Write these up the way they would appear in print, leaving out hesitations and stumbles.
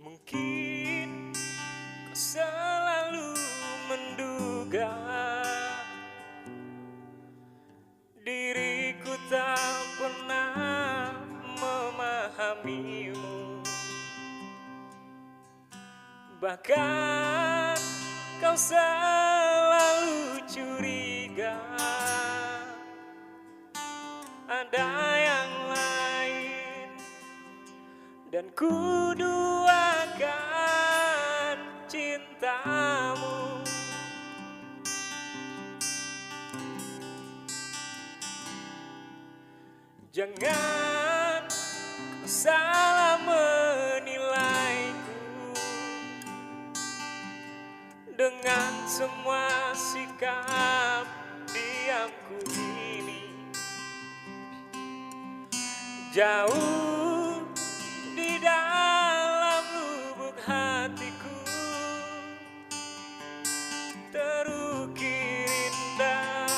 Mungkin kau selalu menduga diriku tak pernah memahamimu. Bahkan kau selalu curiga ada yang lain, dan ku duakan cintamu. Jangan kau salah menilaiku dengan semua sikap diamku ini. Jauh di dalam lubuk hatiku terukir indah,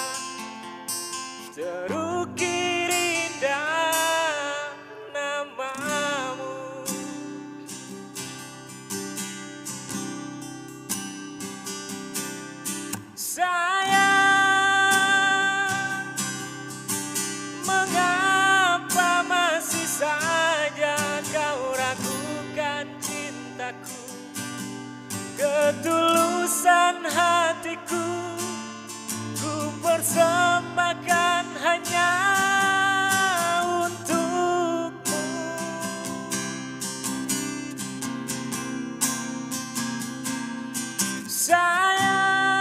terukir indah namamu. Sayang, mengapa masih saja kau ragukan cintaku? Ketulusan hatiku ku persembahkan hanya untukmu. Sayang,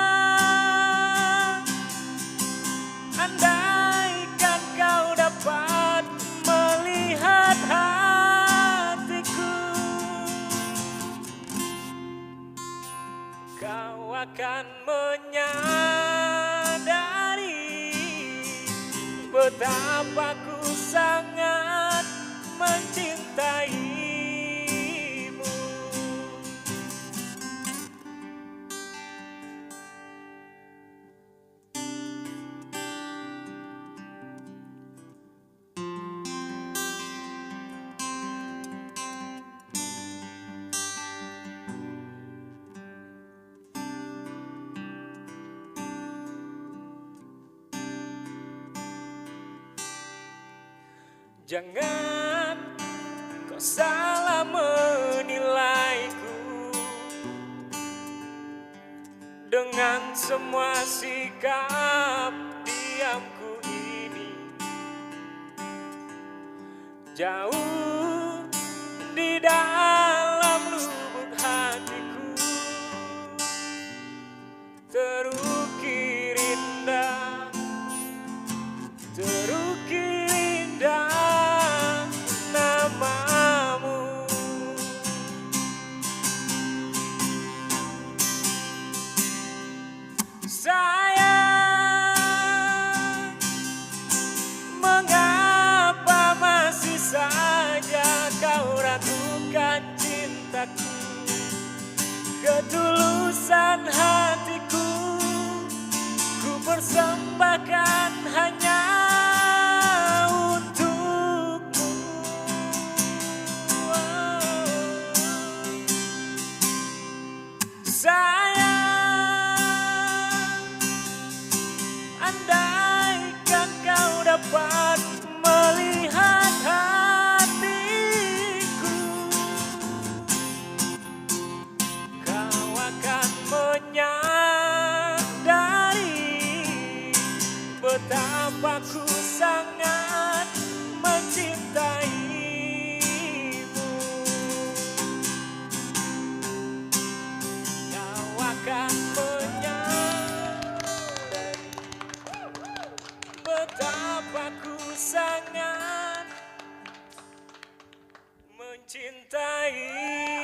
andaikan kau dapat melihat hatiku, kau akan menyadari betapa ku sangat mencintaimu. Jangan kau salah menilaiku dengan semua sikap diamku ini. Jauh di dalam lubuk hatiku terukir indah, terukir indah namamu. Sayang, mengapa masih saja kau ragukan cintaku? Ketulusan hatiku ku persembahkan hanya untukmu. Sayang, andaikan kau dapat melihat hatiku, kau akan menyadari betapa ku sangat mencintaimu. Kau akan menyadari betapa betapa ku sangat mencintai.